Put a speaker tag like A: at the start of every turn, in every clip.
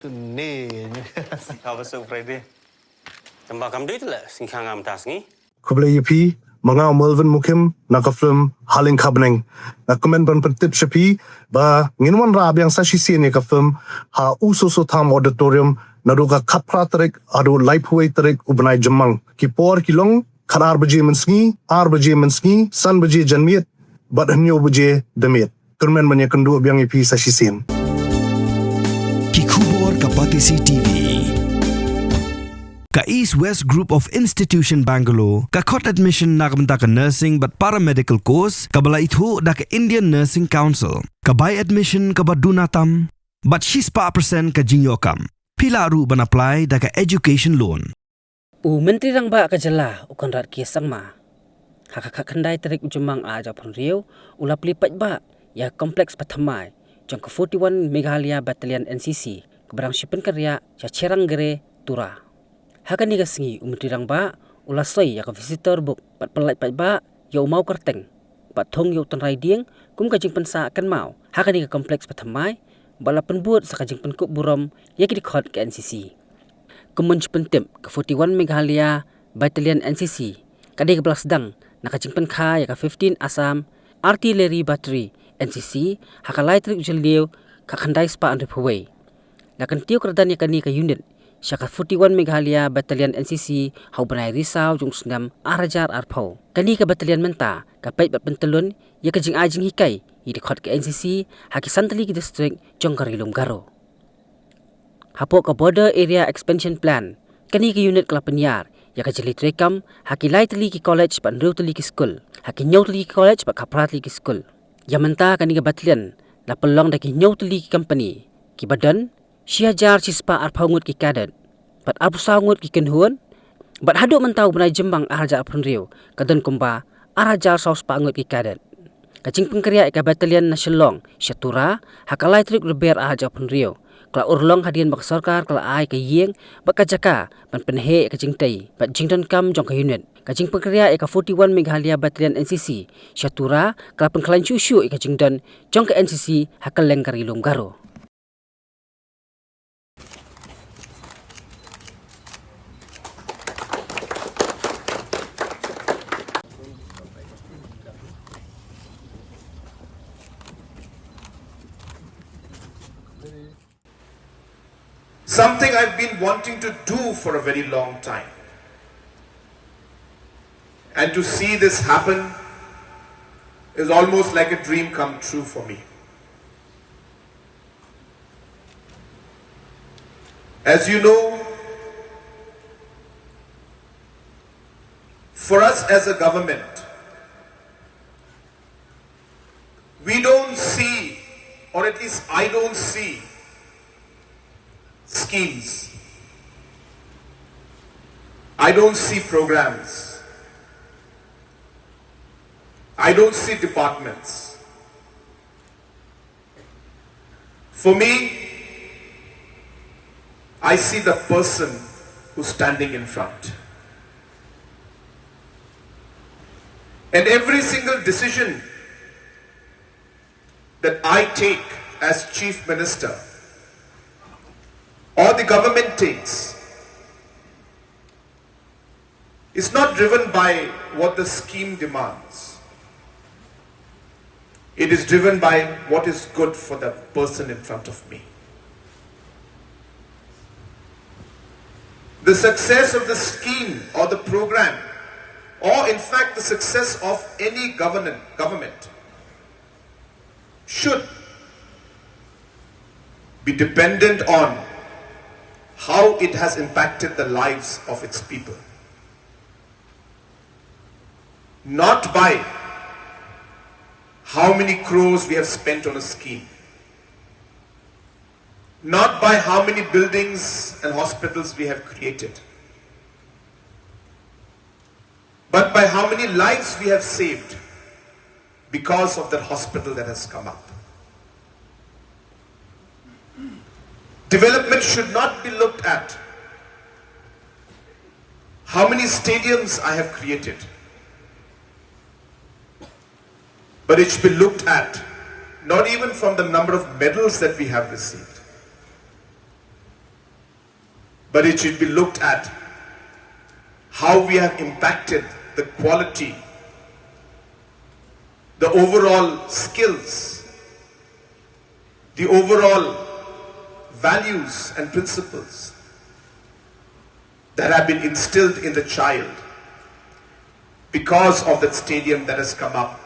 A: Ni.
B: Apa Friday? Tambah kam duit lah singkang am tas ni.
C: Kublai yapi manga Melvin Mukim naka film Haling Kabneng na komen ban pentip shapi ba nginwan rab yang sa sisi ni ka film ha ususo tham auditorium na ruga kapra tarik adu lifeway tarik ubnai jamang ki por kilong khanar baje mensngi ar baje mensngi san baje janmiet bad hanyo baje demiet turmen manya kendu biang yapi sa sisin
D: ki khubor kapatisi TV Ka East West Group of Institution Bangalore, ka khot admission na kamta ka nursing but paramedical course, ka bala itu da ka Indian Nursing Council, ka buy admission ka badunatam, but she's pa percent ka jinyokam. Pila ru ban apply da ka education loan.
E: Menteri rang ba ka jala ukan rat kisang ma. Hakakakandai tarik ujumang aja pun riu, ulap lipat ba, ya kompleks Thymmai, Jong ke 41 Meghalaya Battalion NCC, kebarang shipen karya, ya Cherangre, Tura. Hakan ni kasingi rang ba ulasoi ya ka visitor book pat pelai pat ba ya mau kerteng pat thong yo tan rai dieng kum ka jing pensa kan mau hakan ni ka kompleks Thymmai bala penbuat sa ka jing penkup buram ya ki dikhot ke NCC kumun pentem ke 41 Meghalaya Battalion NCC kadi ke belas dang na ka jing penkha ya ka 15 Assam Artillery Battery NCC hakalai trik jeliu ka khandai spa and away lakan tiu kerdan ya kani ka unit Syaka 41 Meghalaya Battalion NCC hau benai risau jung sendam arajar arpau. Kani ka battalion menta ka pait bat pentelun ya ka jing ajing hikai i dikhot ke NCC haki santali ki district Jong karilum garo. Hapo ka border area expansion plan kani ka unit kala penyar ya ka jeli trekam haki lai tali ki college pat nru tali ki school haki nyau tali ki college pat kaprat tali ki school. Ya menta kani ka battalion la pelong da ki nyau tali ki company ki badan Syajar cispa arpaungut ki kadet, bat apusangut ki kenhuan, bat haduk mentau benai jembang arajar penriu, kadan kumba arajar saus pangut ki kadet. Kacing pengkerja ika Battalion Nasional Tura, hakalai trik reber arajar penriu, kala urlong hadian bak sarkar kala ai ke yeng, bat kajaka, ban penhe kacing tei, bat jingdan kam jong ke unit. Kacing pengkerja ika 41 Meghalaya Battalion NCC, Tura, kala pengkalan cucu ika jingdan, jong ke NCC hakal lengkar ilum garo.
F: Something I've been wanting to do for a very long time. And to see this happen is almost like a dream come true for me. As you know, for us as a government, we don't see, or at least I don't see, schemes. I don't see programs. I don't see departments. For me, I see the person who's standing in front. And every single decision that I take as Chief Minister or the government takes is not driven by what the scheme demands. It is driven by what is good for the person in front of me. The success of the scheme or the program, or in fact the success of any government should be dependent on how it has impacted the lives of its people. Not by how many crores we have spent on a scheme. Not by how many buildings and hospitals we have created. But by how many lives we have saved because of that hospital that has come up. Development should not be looked at how many stadiums I have created, but it should be looked at not even from the number of medals that we have received, but it should be looked at how we have impacted the quality, the overall skills, the overall values and principles that have been instilled in the child because of that stadium that has come up,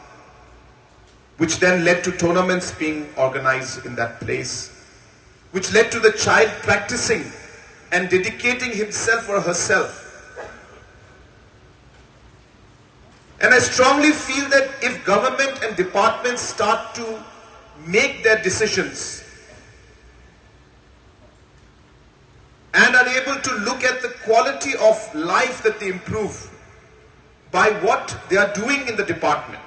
F: which then led to tournaments being organized in that place, which led to the child practicing and dedicating himself or herself. And I strongly feel that if government and departments start to make their decisions and are able to look at the quality of life that they improve by what they are doing in the department,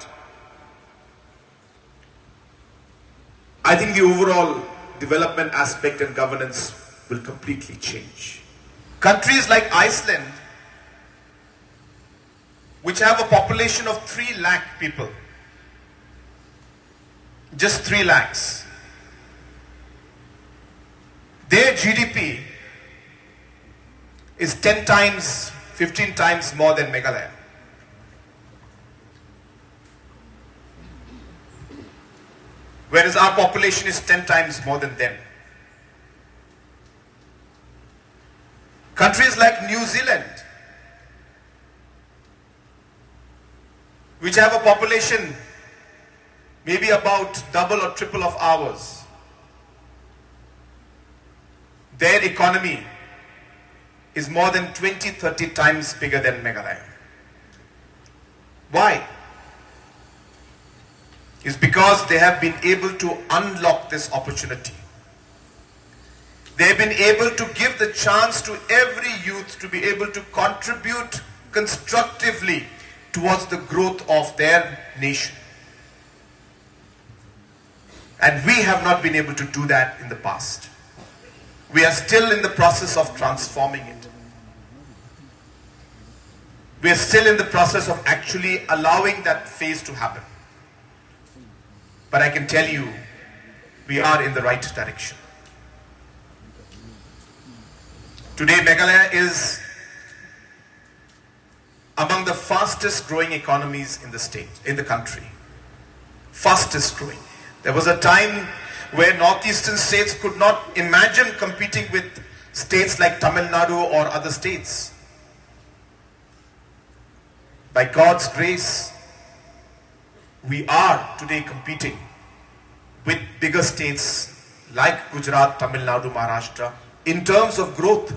F: I think the overall development aspect and governance will completely change. Countries like Iceland, which have a population of 3 lakh people, just 3 lakhs, their GDP is 10 times, 15 times more than Meghalaya. Whereas our population is 10 times more than them. Countries like New Zealand, which have a population maybe about double or triple of ours, their economy is more than 20-30 times bigger than Meghalaya. Why? It's because they have been able to unlock this opportunity. They have been able to give the chance to every youth to be able to contribute constructively towards the growth of their nation. And we have not been able to do that in the past. We are still in the process of transforming it. We are still in the process of actually allowing that phase to happen. But I can tell you, we are in the right direction. Today, Meghalaya is among the fastest growing economies in the state, in the country. Fastest growing. There was a time where northeastern states could not imagine competing with states like Tamil Nadu or other states. By God's grace, we are today competing with bigger states like Gujarat, Tamil Nadu, Maharashtra in terms of growth.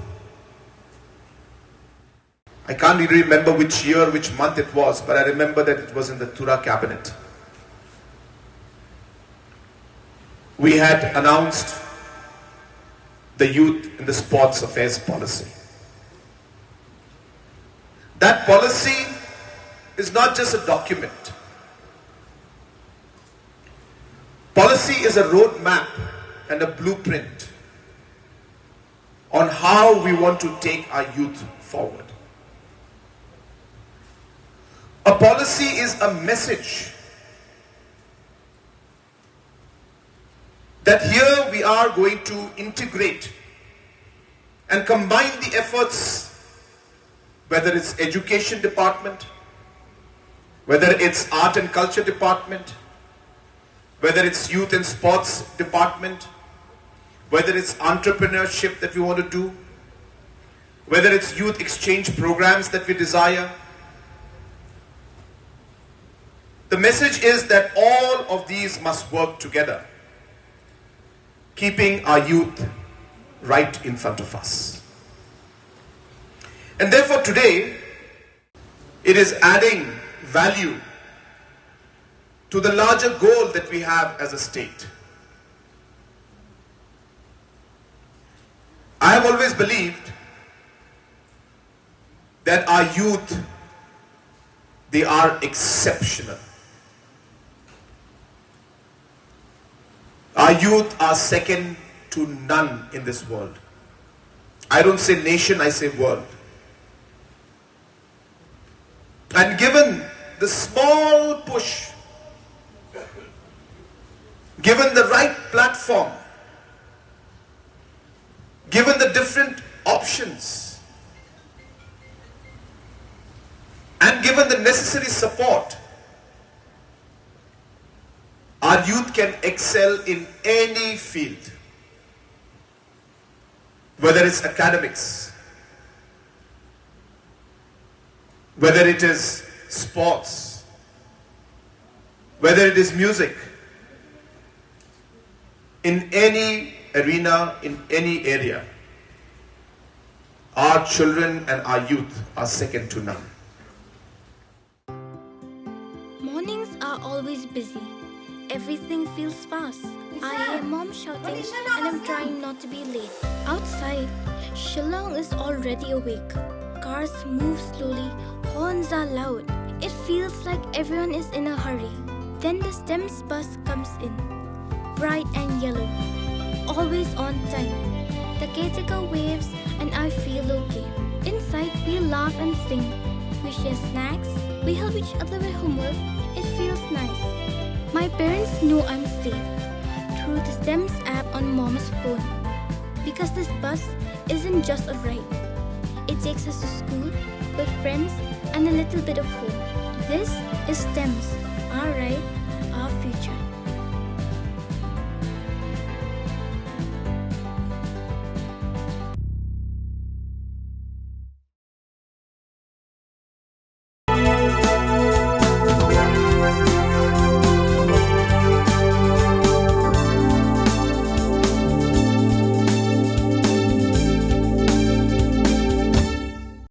F: I can't really remember which year, which month it was, but I remember that it was in the Tura cabinet. We had announced the Youth in the Sports Affairs policy. That policy is not just a document. Policy is a roadmap and a blueprint on how we want to take our youth forward. A policy is a message that here we are going to integrate and combine the efforts, whether it's education department, whether it's art and culture department, whether it's youth and sports department, whether it's entrepreneurship that we want to do, whether it's youth exchange programs that we desire. The message is that all of these must work together, keeping our youth right in front of us. And therefore today, it is adding value to the larger goal that we have as a state. I have always believed that our youth, they are exceptional. Our youth are second to none in this world. I don't say nation, I say world. And given the small push, given the right platform, given the different options, and given the necessary support, our youth can excel in any field, whether it's academics, whether it is sports, whether it is music, in any arena, in any area. Our children and our youth are second to none.
A: Mornings are always busy. Everything feels fast. I hear mom shouting and I'm trying not to be late. Outside, Shillong is already awake. Cars move slowly, horns are loud. It feels like everyone is in a hurry. Then the STEMS bus comes in, bright and yellow, always on time. The caretaker waves and I feel okay. Inside, we laugh and sing. We share snacks, we help each other with homework. It feels nice. My parents know I'm safe through the STEMS app on mom's phone. Because this bus isn't just a ride. It takes us to school with friends and a little bit of hope. This is STEMS, our ride